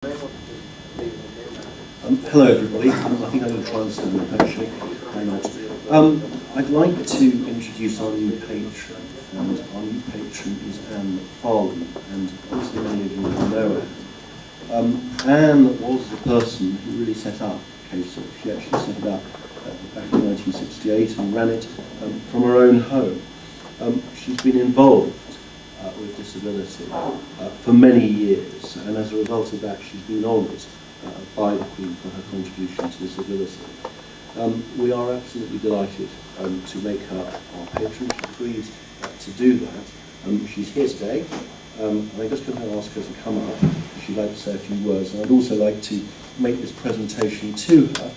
Hello everybody, I think I'm going to try and stand up actually, why not? I'd like to introduce our new patron, and our new patron is Anne Farley, and obviously many of you will know Anne. Anne was the person who really set up kcil. She actually set it up back in 1968 and ran it from her own home. She's been involved with disability for many years, and as a result of that she's been honoured by the Queen for her contribution to disability. We are absolutely delighted to make her our patron. She's agreed to do that. She's here today, and I'm just going to ask her to come up if she'd like to say a few words. And I'd also like to make this presentation to her,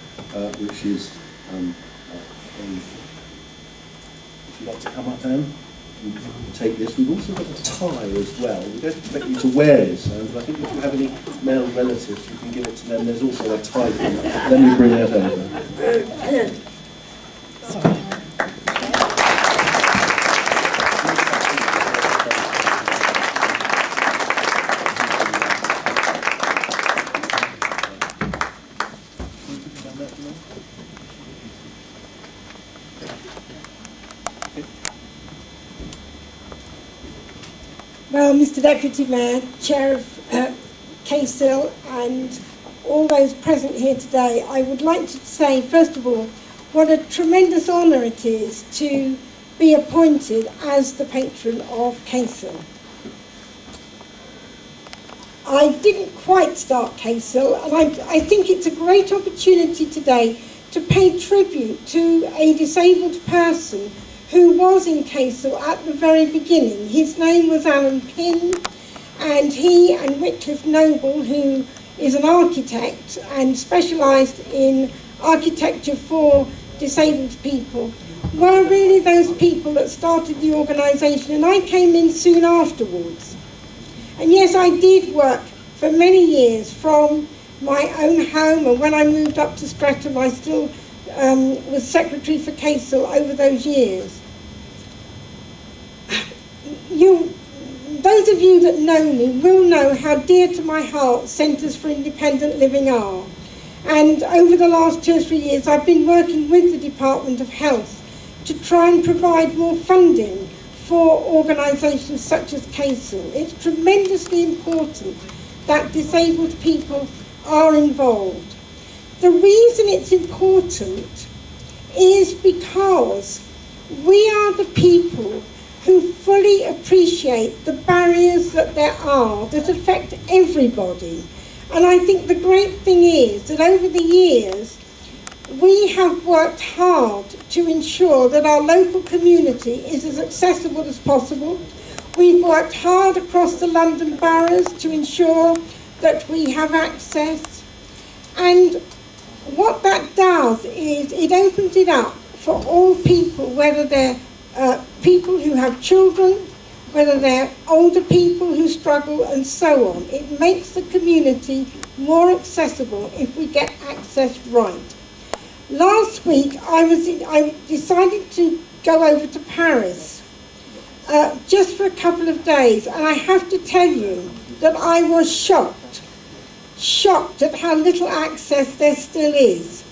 which is, if you'd like to come up, Anne. Take this. We've also got a tie as well. We don't expect you to wear this, but I think if you have any male relatives, you can give it to them. There's also a tie for you. Let me bring that over. Sorry. Well, Mr. Deputy Mayor, Chair of kcil, and all those present here today, I would like to say, first of all, what a tremendous honour it is to be appointed as the patron of kcil. I didn't quite start kcil, and I think it's a great opportunity today to pay tribute to a disabled person who was in kcil at the very beginning. His name was Alan Pinn, and he and Wycliffe Noble, who is an architect and specialised in architecture for disabled people, were really those people that started the organisation, and I came in soon afterwards. And yes, I did work for many years from my own home, and when I moved up to Streatham, I still was secretary for kcil over those years. Those of you that know me will know how dear to my heart Centres for Independent Living are. And over the last 2 or 3 years, I've been working with the Department of Health to try and provide more funding for organisations such as kcil. It's tremendously important that disabled people are involved. The reason it's important is because we are the people who fully appreciate the barriers that there are that affect everybody. And I think the great thing is that over the years, we have worked hard to ensure that our local community is as accessible as possible. We've worked hard across the London boroughs to ensure that we have access. And what that does is it opens it up for all people, whether they're people who have children, whether they're older people who struggle, and so on. It makes the community more accessible if we get access right. Last week, I decided to go over to Paris just for a couple of days, and I have to tell you that I was shocked at how little access there still is.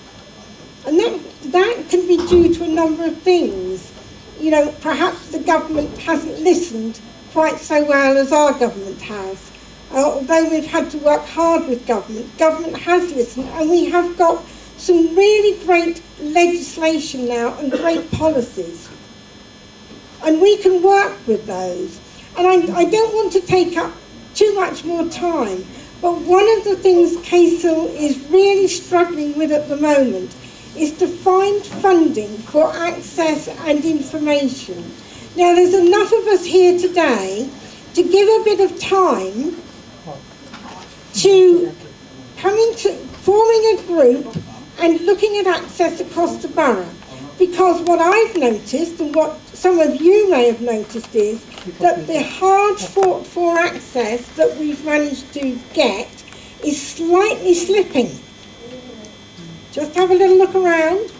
And that can be due to a number of things. You know, perhaps the government hasn't listened quite so well as our government has. Although we've had to work hard with government has listened, and we have got some really great legislation now and great policies. And we can work with those. And I don't want to take up too much more time, but one of the things kcil is really struggling with at the moment is to find funding for access and information. Now, there's enough of us here today to give a bit of time to come into forming a group and looking at access across the borough. Because what I've noticed, and what some of you may have noticed, is that the hard fought for access that we've managed to get is slightly slipping. Just have a little look around.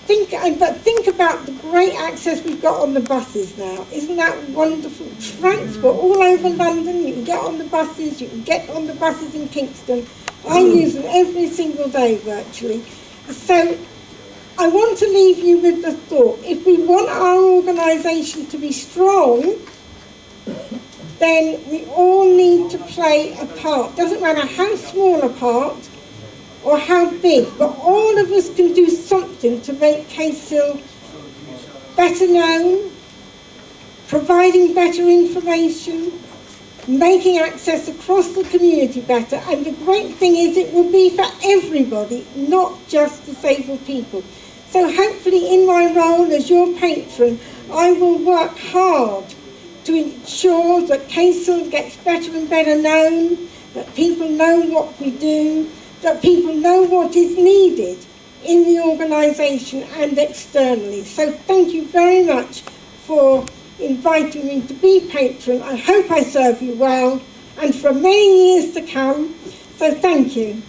think about the great access we've got on the buses now. Isn't that wonderful? Transport all over London. You can get on the buses. You can get on the buses in Kingston. I use them every single day virtually. So I want to leave you with the thought, if we want our organisation to be strong, then we all need to play a part. Doesn't matter how small a part or how big, but all of us can do something to make kcil better known, providing better information, making access across the community better. And the great thing is it will be for everybody, not just disabled people. So hopefully in my role as your patron, I will work hard to ensure that kcil gets better and better known, that people know what we do, that people know what is needed in the organisation and externally. So thank you very much for inviting me to be patron. I hope I serve you well and for many years to come. So thank you.